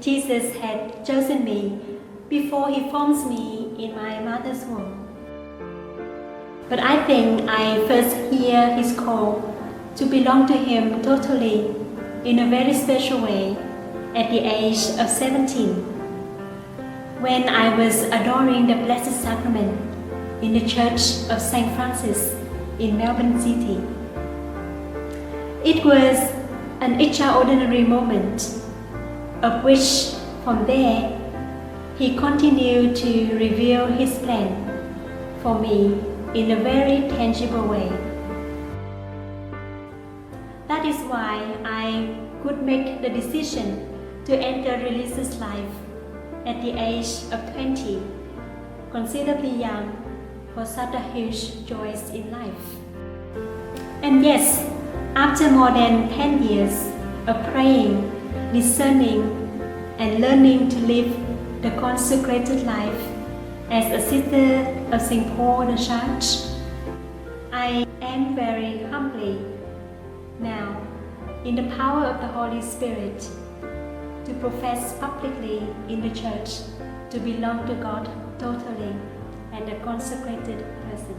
Jesus had chosen me before He formed me in my mother's womb. But I think I first hear His call to belong to Him totally in a very special way at the age of 17, when I was adoring the Blessed Sacrament in the Church of St. Francis in Melbourne City. It was an extraordinary moment, of which from there He continued to reveal His plan for me in a very tangible way. That is why I could make the decision to enter religious life at the age of 20, considerably young for such a huge joy in life. And yes, after more than 10 years of praying, discerning, and learning to live the consecrated life as a sister of St. Paul the Church, I am very humbly now, in the power of the Holy Spirit, to profess publicly in the Church to belong to God totally and a consecrated person.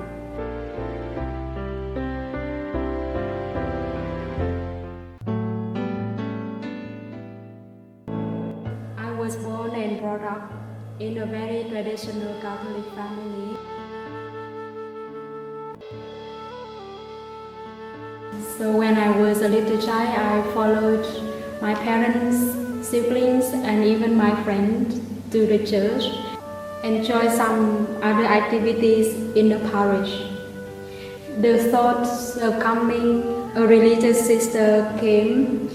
I was born and brought up in a very traditional Catholic family. So when I was a little child, I followed my parents, siblings, and even my friends to the church, and joined some other activities in the parish. The thoughts of becoming a religious sister came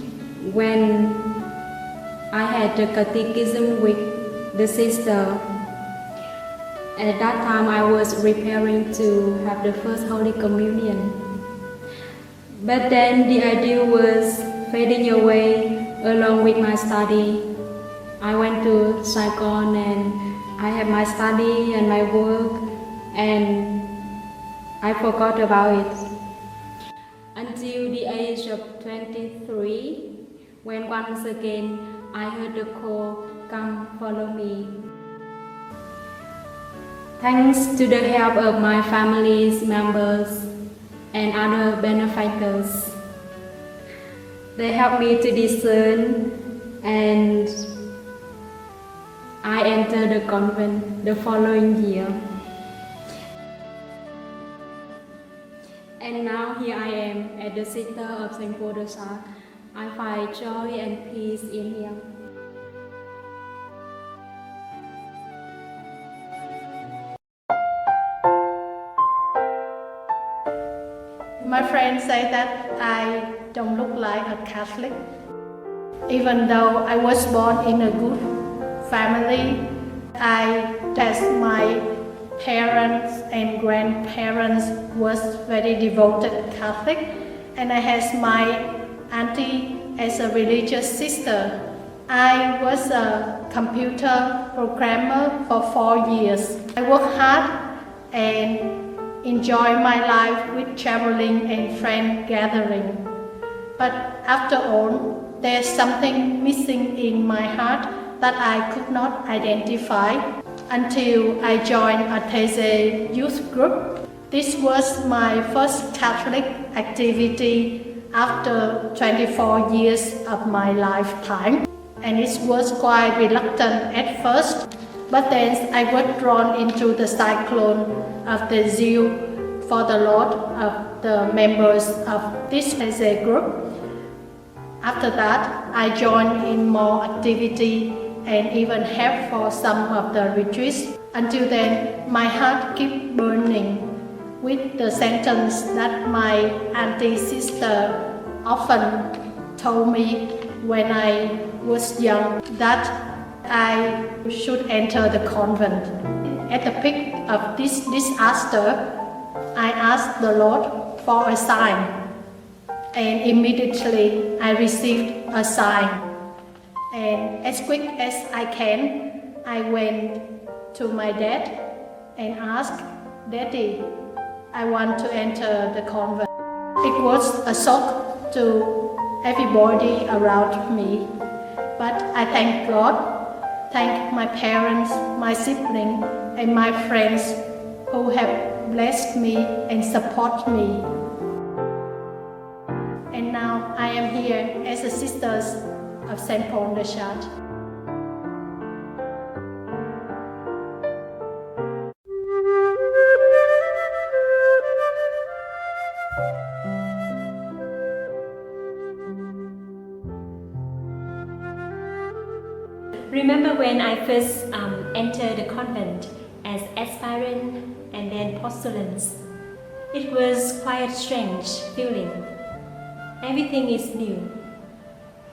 when I had a catechism with the sister. At that time, I was preparing to have the first Holy Communion. But then the idea was fading away along with my study. I went to Saigon and I had my study and my work, and I forgot about it. Until the age of 23, when once again I heard the call, "Come, follow me." Thanks to the help of my family's members and other benefactors, they helped me to discern, and I entered the convent the following year. And now here I am at the sister of St. Paul the Church. I find joy and peace in Him. My friends say that I don't look like a Catholic. Even though I was born in a good family, I test my parents and grandparents was very devoted Catholic, and I had my auntie as a religious sister. I was a computer programmer for 4 years. I worked hard and enjoy my life with traveling and friend gathering. But after all, there's something missing in my heart that I could not identify until I joined a These youth group. This was my first Catholic activity after 24 years of my lifetime, and it was quite reluctant at first. But then I was drawn into the cyclone of the zeal for the Lord of the members of this group. After that, I joined in more activity and even helped for some of the retreats. Until then, my heart kept burning with the sentence that my auntie sister often told me when I was young, that I should enter the convent. At the peak of this disaster, I asked the Lord for a sign, and immediately I received a sign. And as quick as I can, I went to my dad and asked, "Daddy, I want to enter the convent." It was a shock to everybody around me, But I thank God, thank my parents, my siblings, and my friends who have blessed me and support me. And now I am here as a sister of St. Paul the Church. Remember when I first entered the convent as aspirant and then postulants? It was quite a strange feeling. Everything is new.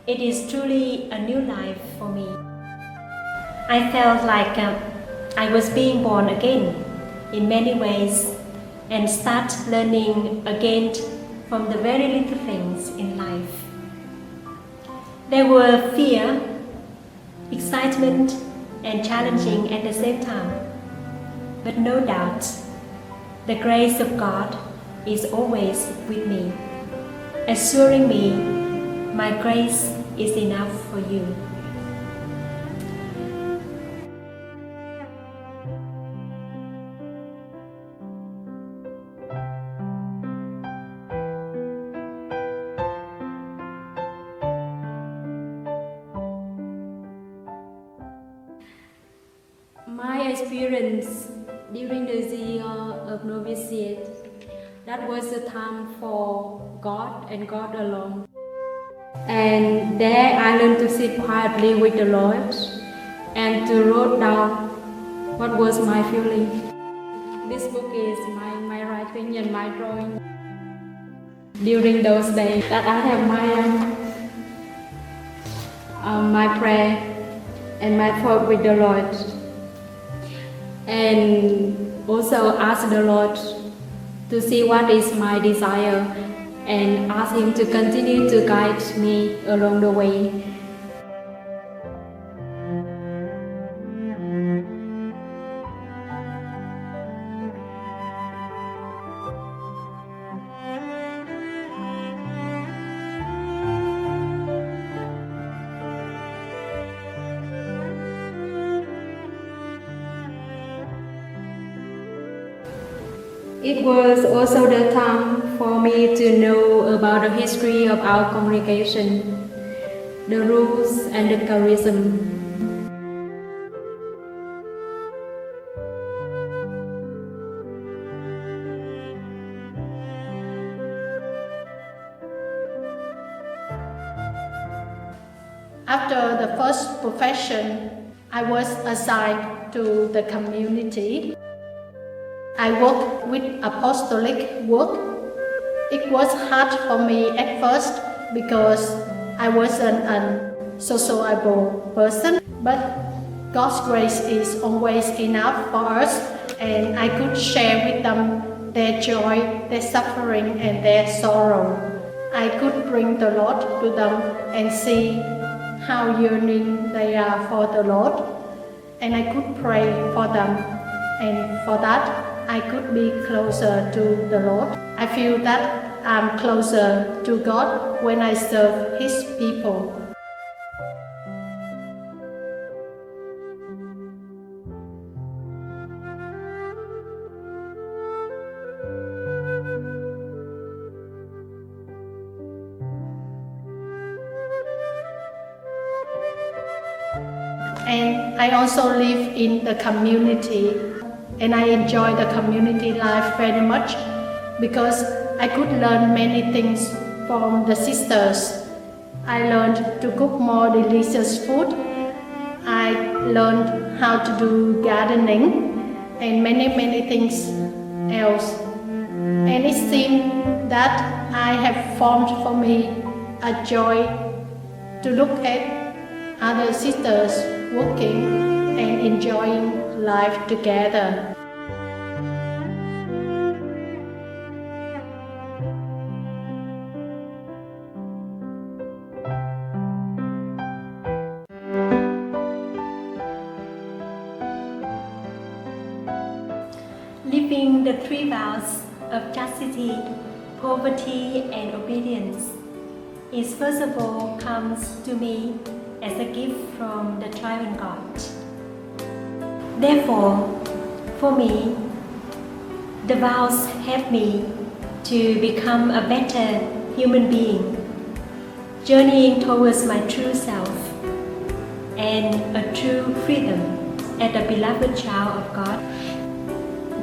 It is truly a new life for me. I felt like I was being born again in many ways and start learning again from the very little things in life. There were fear, excitement, and challenging at the same time. But no doubt, the grace of God is always with me, assuring me my grace is enough for you. My experience during the year of novitiate, that was a time for God and God alone. And there I learned to sit quietly with the Lord and to write down what was my feeling. This book is my writing and my drawing. During those days that I have my prayer and my talk with the Lord. And also ask the Lord to see what is my desire and ask Him to continue to guide me along the way. It was also the time for me to know about the history of our congregation, the rules and the charism. After the first profession, I was assigned to the community. I worked with apostolic work. It was hard for me at first because I wasn't a sociable person, but God's grace is always enough for us, and I could share with them their joy, their suffering, and their sorrow. I could bring the Lord to them and see how yearning they are for the Lord, and I could pray for them, and for that I could be closer to the Lord. I feel that I'm closer to God when I serve His people. And I also live in the community, and I enjoy the community life very much because I could learn many things from the sisters. I learned to cook more delicious food. I learned how to do gardening and many things else. And it seemed that I have formed for me a joy to look at other sisters working and enjoying life together. Living the three vows of chastity, poverty, and obedience is first of all comes to me as a gift from the triune God. Therefore, for me, the vows help me to become a better human being, journeying towards my true self and a true freedom as a beloved child of God,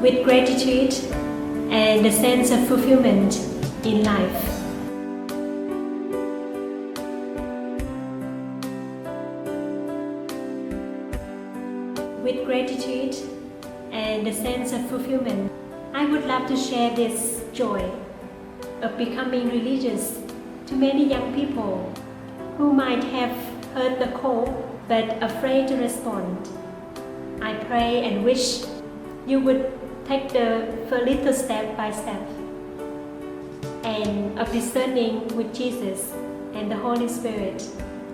with gratitude and a sense of fulfillment in life. With gratitude and a sense of fulfillment, I would love to share this joy of becoming religious to many young people who might have heard the call but afraid to respond. I pray and wish you would take the first little step by step and of discerning with Jesus and the Holy Spirit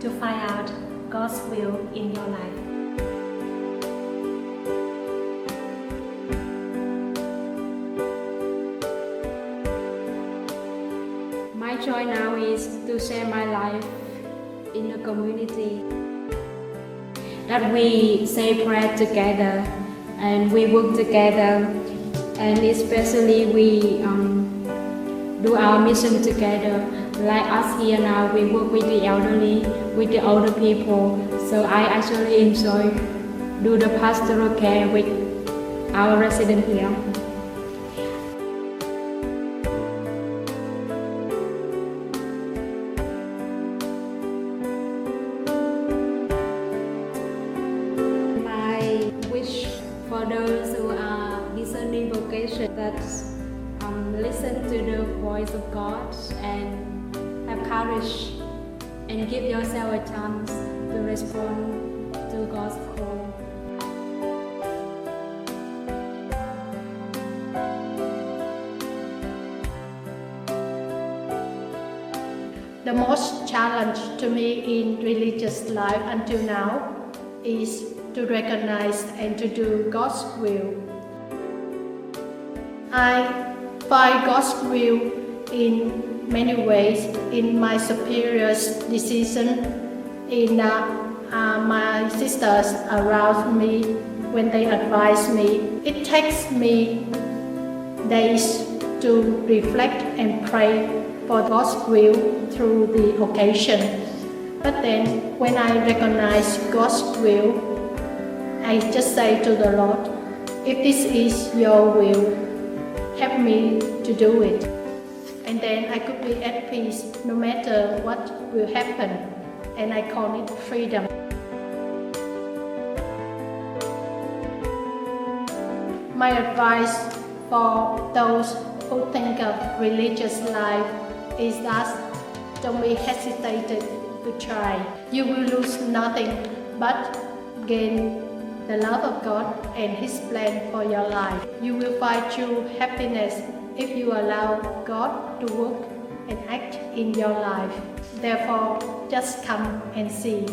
to find out God's will in your life. My joy now is to share my life in a community, that we say prayer together and we work together, and especially we do our mission together. Like us here now, we work with the elderly, with the older people, so I actually enjoy do the pastoral care with our residents here. For those who are discerning vocation, that listen to the voice of God and have courage and give yourself a chance to respond to God's call. The most challenge to me in religious life until now is to recognize and to do God's will. I find God's will in many ways, in my superior's decision, in my sisters around me when they advise me. It takes me days to reflect and pray for God's will through the occasion. But then when I recognize God's will, I just say to the Lord, if this is your will, help me to do it. And then I could be at peace no matter what will happen, and I call it freedom. My advice for those who think of religious life is that don't be hesitated to try. You will lose nothing but gain the love of God and His plan for your life. You will find true happiness if you allow God to work and act in your life. Therefore, just come and see.